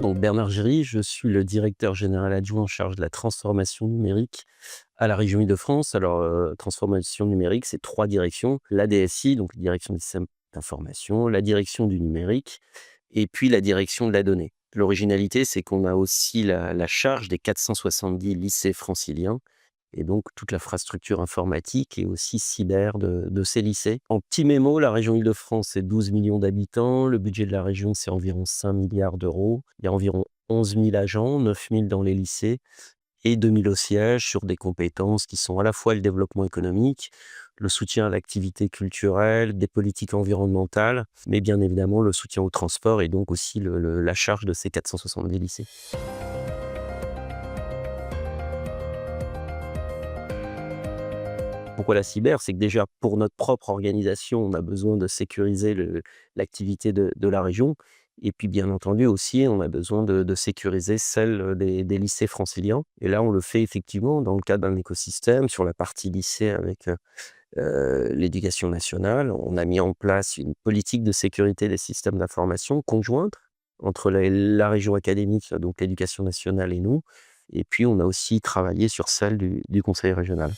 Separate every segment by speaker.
Speaker 1: Donc Bernard Géry, je suis le directeur général adjoint en charge de la transformation numérique à la région Île-de-France. Alors, transformation numérique, c'est 3 directions. La DSI, donc direction des systèmes d'information, la direction du numérique et puis la direction de la donnée. L'originalité, c'est qu'on a aussi la charge des 470 lycées franciliens et donc toute l'infrastructure informatique et aussi cyber de ces lycées. En petit mémo, la région Île-de-France, c'est 12 millions d'habitants. Le budget de la région, c'est environ 5 milliards d'euros. Il y a environ 11 000 agents, 9 000 dans les lycées et 2 000 au siège sur des compétences qui sont à la fois le développement économique, le soutien à l'activité culturelle, des politiques environnementales, mais bien évidemment le soutien au transport et donc aussi la charge de ces 470 lycées. Pourquoi la cyber? C'est que déjà, pour notre propre organisation, on a besoin de sécuriser l'activité de la région et puis, bien entendu, aussi, on a besoin de sécuriser celle, des lycées franciliens et là, on le fait effectivement dans le cadre d'un écosystème sur la partie lycée avec, l'éducation nationale. On a mis en place une politique de sécurité des systèmes d'information conjointe entre la région académique, donc l'éducation nationale et nous et puis on a aussi travaillé sur celle du conseil régional.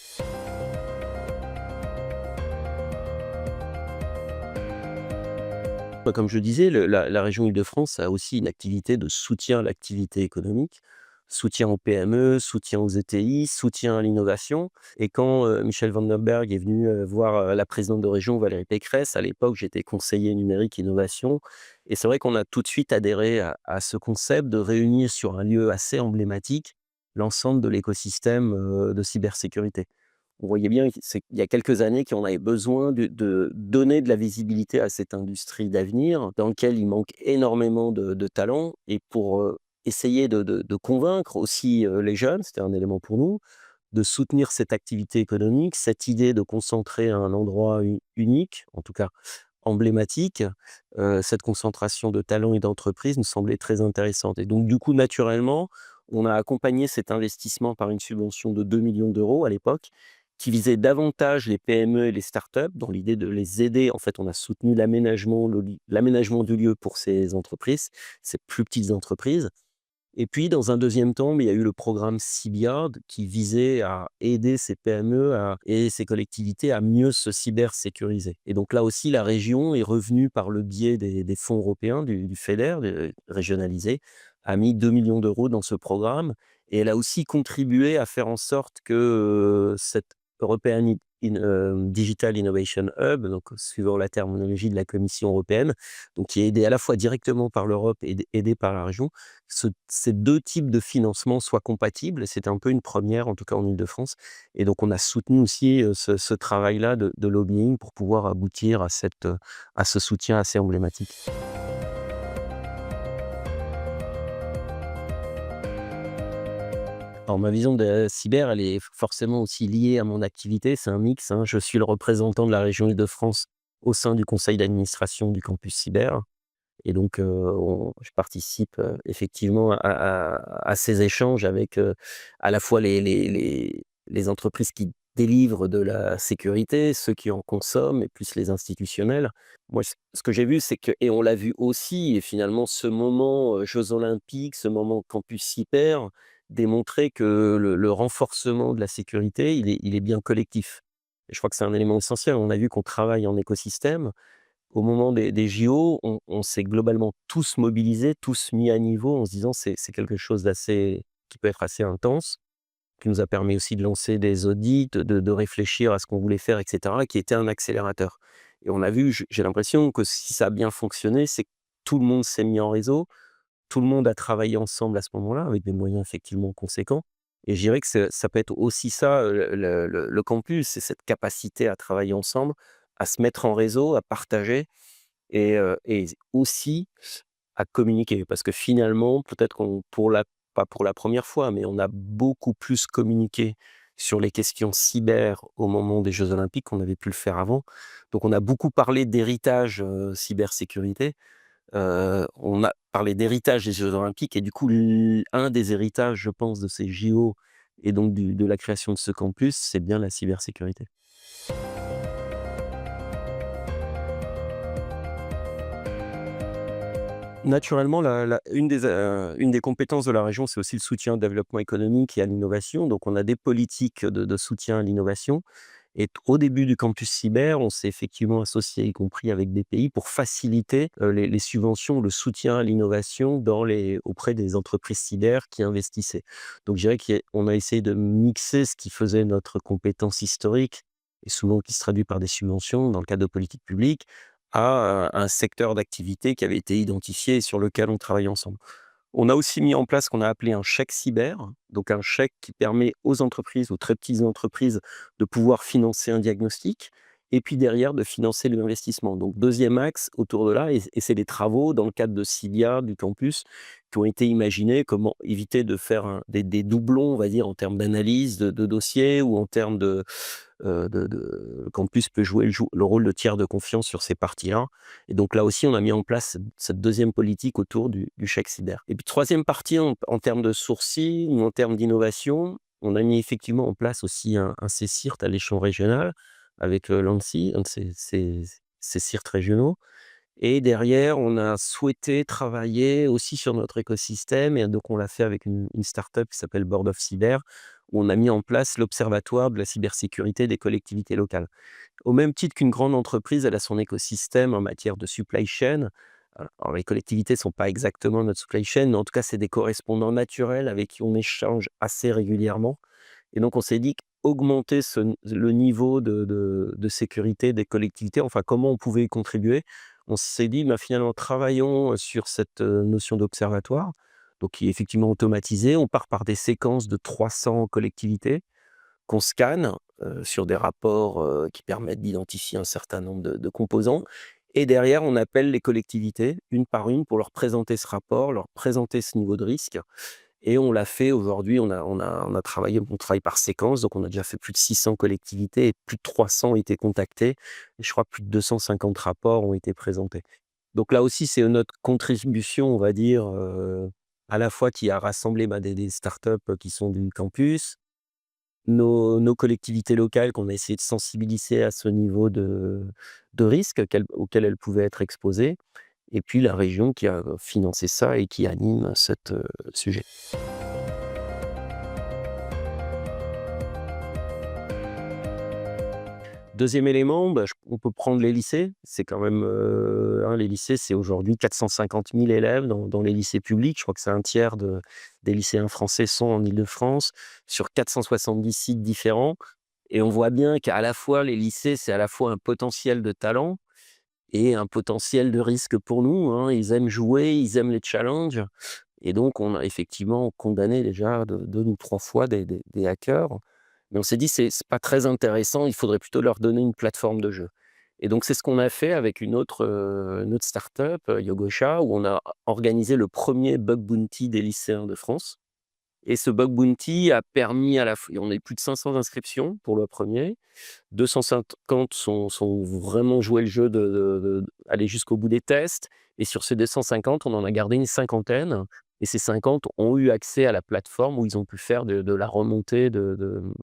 Speaker 1: Bah, comme je disais, la région Île-de-France a aussi une activité de soutien à l'activité économique, soutien aux PME, soutien aux ETI, soutien à l'innovation. Et quand Michel Van den Berg est venu voir la présidente de région, Valérie Pécresse, à l'époque, j'étais conseiller numérique innovation. Et c'est vrai qu'on a tout de suite adhéré à ce concept de réunir sur un lieu assez emblématique l'ensemble de l'écosystème de cybersécurité. On voyait bien qu'il y a quelques années qu'on avait besoin de donner de la visibilité à cette industrie d'avenir, dans lequel il manque énormément de talents et pour, essayer de convaincre aussi, les jeunes, c'était un élément pour nous, de soutenir cette activité économique, cette idée de concentrer à un endroit unique, en tout cas emblématique, cette concentration de talents et d'entreprises nous semblait très intéressante et donc du coup, naturellement, on a accompagné cet investissement par une subvention de 2 millions d'euros à l'époque, qui visait davantage les PME et les startups dans l'idée de les aider. En fait, on a soutenu l'aménagement du lieu pour ces entreprises, ces plus petites entreprises et puis, dans un deuxième temps, il y a eu le programme CIBIARD qui visait à aider ces PME et ces collectivités à mieux se cybersécuriser. Et donc là aussi, la région est revenue par le biais des fonds européens, du FEDER, régionalisé, a mis 2 millions d'euros dans ce programme. Et elle a aussi contribué à faire en sorte que cette European Digital Innovation Hub, donc suivant la terminologie de la Commission européenne, donc qui est aidé à la fois directement par l'Europe et aidé par la région, ces 2 types de financement soient compatibles. C'était un peu une première, en tout cas en Île-de-France et donc on a soutenu aussi, ce travail-là de lobbying pour pouvoir aboutir à ce soutien assez emblématique. Alors ma vision de la cyber, elle est forcément aussi liée à mon activité, c'est un mix, hein. Je suis le représentant de la région Île-de-France au sein du conseil d'administration du campus cyber. Et donc, je participe, effectivement à ces échanges avec, à la fois les entreprises qui délivrent de la sécurité, ceux qui en consomment et plus les institutionnels. Moi, ce que j'ai vu, c'est que et on l'a vu aussi et finalement ce moment, jeux olympiques, ce moment campus cyber démontrait que le renforcement de la sécurité, il est bien collectif. Et je crois que c'est un élément essentiel. On a vu qu'on travaille en écosystème. Au moment des JO, on s'est globalement tous mobilisés, tous mis à niveau en se disant: «C'est quelque chose d'assez qui peut être assez intense», qui nous a permis aussi de lancer des audits, de réfléchir à ce qu'on voulait faire et cetera, qui était un accélérateur et on a vu, j'ai l'impression que si ça a bien fonctionné, c'est que tout le monde s'est mis en réseau, tout le monde a travaillé ensemble à ce moment-là avec des moyens effectivement conséquents et je dirais que ça peut être aussi ça, le campus, c'est cette capacité à travailler ensemble, à se mettre en réseau, à partager et aussi à communiquer. Parce que finalement, peut-être qu'on pas pour la première fois, mais on a beaucoup plus communiqué sur les questions cyber au moment des jeux olympiques qu'on avait pu le faire avant. Donc on a beaucoup parlé d'héritage, cybersécurité. On a parlé d'héritage des jeux olympiques et du coup, un des héritages, je pense, de ces JO et donc de la création de ce campus, c'est bien la cybersécurité. Naturellement, une des compétences de la région, c'est aussi le soutien au développement économique et à l'innovation. Donc on a des politiques de soutien à l'innovation et au début du campus cyber, on s'est effectivement associé, y compris avec des pays, pour faciliter, les subventions, le soutien à l'innovation auprès des entreprises cyber qui investissaient. Donc je dirais qu'on a essayé de mixer ce qui faisait notre compétence historique et souvent qui se traduit par des subventions dans le cadre de politiques publiques, à un secteur d'activité qui avait été identifié et sur lequel on travaille ensemble. On a aussi mis en place ce qu'on a appelé un chèque cyber, donc un chèque qui permet aux entreprises, aux très petites entreprises, de pouvoir financer un diagnostic et puis derrière de financer l'investissement. Donc deuxième axe autour de là et c'est des travaux dans le cadre de Cilia, du campus, qui ont été imaginés, comment éviter de faire des doublons, on va dire, en termes d'analyse de dossiers ou en termes le campus peut jouer le rôle de tiers de confiance sur ces parties-là. Et donc là aussi, on a mis en place cette deuxième politique autour du chèque cyber. Et puis troisième partie, en termes de sourcing ou en termes d'innovation, on a mis effectivement en place aussi un CSIRT à l'échelon régional avec l'ANSSI, un de ces CSIRT régionaux. Et derrière, on a souhaité travailler aussi sur notre écosystème et donc on l'a fait avec une start-up qui s'appelle Board of Cyber, où on a mis en place l'Observatoire de la cybersécurité des collectivités locales. Au même titre qu'une grande entreprise, elle a son écosystème en matière de supply chain. Alors les collectivités ne sont pas exactement notre supply chain, mais en tout cas, c'est des correspondants naturels avec qui on échange assez régulièrement. Et donc on s'est dit qu'augmenter le niveau de sécurité des collectivités, enfin comment on pouvait y contribuer. On s'est dit: «Bah, finalement travaillons sur cette, notion d'observatoire», donc qui est effectivement automatisé. On part par des séquences de 300 collectivités qu'on scanne, sur des rapports, qui permettent d'identifier un certain nombre de composants et derrière on appelle les collectivités une par une pour leur présenter ce rapport, leur présenter ce niveau de risque et on l'a fait aujourd'hui, on travaille par séquence, donc on a déjà fait plus de 600 collectivités et plus de 300 ont été contactés et je crois plus de 250 rapports ont été présentés. Donc là aussi, c'est notre contribution, on va dire, à la fois qui a rassemblé, bah, des startups, qui sont du campus, nos collectivités locales qu'on a essayé de sensibiliser à ce niveau de risque auquel elles pouvaient être exposées et puis la région qui a financé ça et qui anime cet, sujet. Deuxième élément, bah, on peut prendre les lycées. C'est quand même, hein, les lycées, c'est aujourd'hui 450 000 élèves dans les lycées publics. Je crois que c'est un tiers des lycéens français sont en Île-de-France, sur 470 sites différents. Et on voit bien qu'à la fois, les lycées, c'est à la fois un potentiel de talent et un potentiel de risque pour nous, hein. Ils aiment jouer, ils aiment les challenges. Et donc, on a effectivement condamné déjà 2 ou 3 fois des hackers. Mais on s'est dit: «C'est pas très intéressant, il faudrait plutôt leur donner une plateforme de jeu». Et donc c'est ce qu'on a fait avec une autre start-up, Yogosha, où on a organisé le premier bug bounty des lycéens de France. Et ce bug bounty a permis à la f on a eu plus de 500 inscriptions pour le premier. 250 sont vraiment joué le jeu aller jusqu'au bout des tests et sur ces 250, on en a gardé une cinquantaine et ces 50 ont eu accès à la plateforme où ils ont pu faire de la remontée de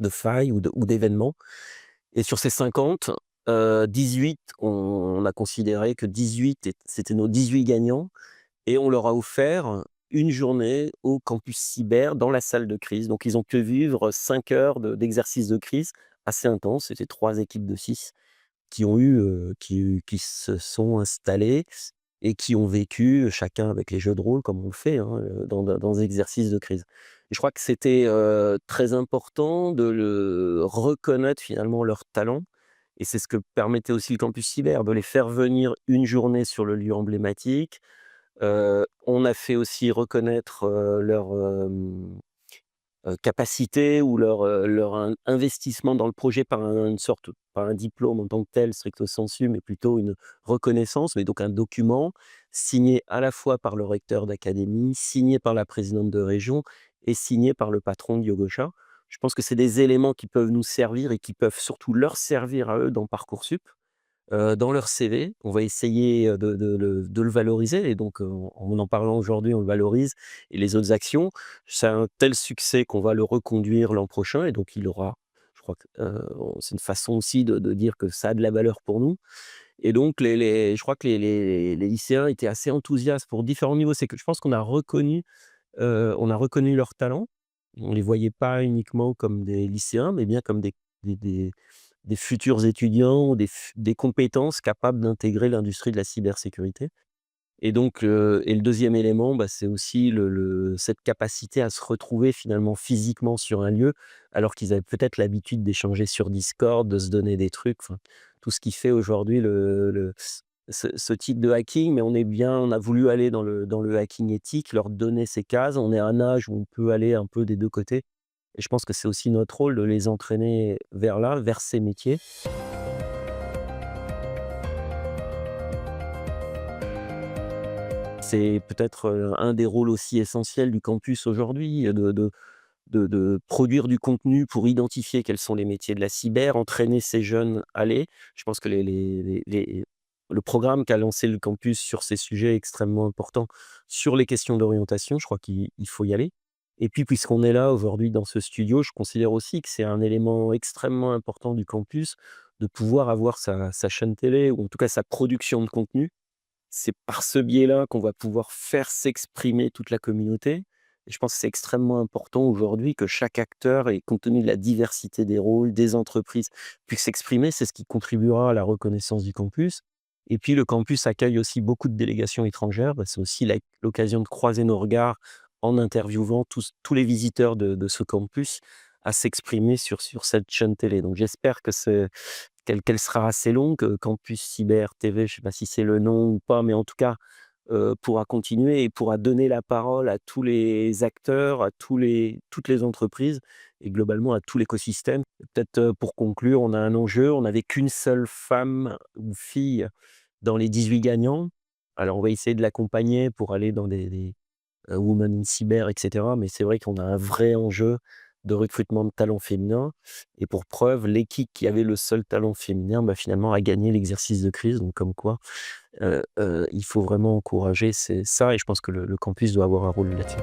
Speaker 1: failles ou d'événements et sur ces 50, 18 on a considéré que 18 c'était nos 18 gagnants et on leur a offert une journée au campus cyber dans la salle de crise. Donc ils ont pu vivre 5 heures d'exercice de crise assez intense. C'était 3 équipes de 6 qui se sont installées et qui ont vécu, chacun avec les jeux de rôle comme on le fait, hein, dans des exercices de crise. Et je crois que c'était, très important de le reconnaître finalement leur talent et c'est ce que permettait aussi le campus cyber, de les faire venir une journée sur le lieu emblématique. On a fait aussi reconnaître, capacité ou leur investissement dans le projet par une sorte pas un diplôme en tant que tel stricto sensu, mais plutôt une reconnaissance, mais donc un document signé à la fois par le recteur d'académie, signé par la présidente de région et signé par le patron de Yogosha. Je pense que c'est des éléments qui peuvent nous servir et qui peuvent surtout leur servir à eux dans Parcoursup. Dans leur CV, on va essayer, de le valoriser et donc, en parlant aujourd'hui, on le valorise et les autres actions, c'est un tel succès qu'on va le reconduire l'an prochain et donc il aura je crois que, c'est une façon aussi de dire que ça a de la valeur pour nous Et donc je crois que les lycéens étaient assez enthousiastes pour différents niveaux. C'est que je pense qu'on a reconnu leur talent. On les voyait pas uniquement comme des lycéens, mais bien comme des des des futurs étudiants, des compétences capables d'intégrer l'industrie de la cybersécurité. Et donc, et le deuxième élément, bah, c'est aussi cette capacité à se retrouver finalement physiquement sur un lieu, alors qu'ils avaient peut-être l'habitude d'échanger sur Discord, de se donner des trucs, enfin, tout ce qui fait aujourd'hui ce type de hacking. Mais on a voulu aller dans le hacking éthique, leur donner ces cases. On est à un âge où on peut aller un peu des 2 côtés, et je pense que c'est aussi notre rôle de les entraîner vers là, vers ces métiers. C'est peut-être, un des rôles aussi essentiels du campus aujourd'hui, de produire du contenu pour identifier quels sont les métiers de la cyber, entraîner ces jeunes à Je pense que le programme qu'a lancé le campus sur ces sujets est extrêmement important. Sur les questions d'orientation, je crois qu'il faut y aller. Et puis, puisqu'on est là aujourd'hui dans ce studio, je considère aussi que c'est un élément extrêmement important du campus de pouvoir avoir sa chaîne télé, ou en tout cas sa production de contenu. C'est par ce biais-là qu'on va pouvoir faire s'exprimer toute la communauté, et je pense que c'est extrêmement important aujourd'hui que chaque acteur, et compte tenu de la diversité des rôles, des entreprises, puisse s'exprimer. C'est ce qui contribuera à la reconnaissance du campus. Et puis le campus accueille aussi beaucoup de délégations étrangères. Bah, c'est aussi l'occasion de croiser nos regards en interviewant tous les visiteurs de ce campus à s'exprimer sur cette chaîne télé. Donc j'espère qu'elle sera assez longue, Campus Cyber TV, je ne sais pas si c'est le nom ou pas, mais en tout cas, pourra continuer et pourra donner la parole à tous les acteurs, à toutes les entreprises et globalement à tout l'écosystème. Peut-être, pour conclure, on a un enjeu, on n'avait qu'une seule femme ou fille dans les 18 gagnants. Alors on va essayer de l'accompagner pour aller dans des Women in Cyber, et cetera. Mais c'est vrai qu'on a un vrai enjeu de recrutement de talents féminins, et pour preuve, l'équipe qui avait le seul talent féminin, bah, finalement a gagné l'exercice de crise. Donc comme quoi, il faut vraiment encourager ça, et je pense que le campus doit avoir un rôle là-dessus.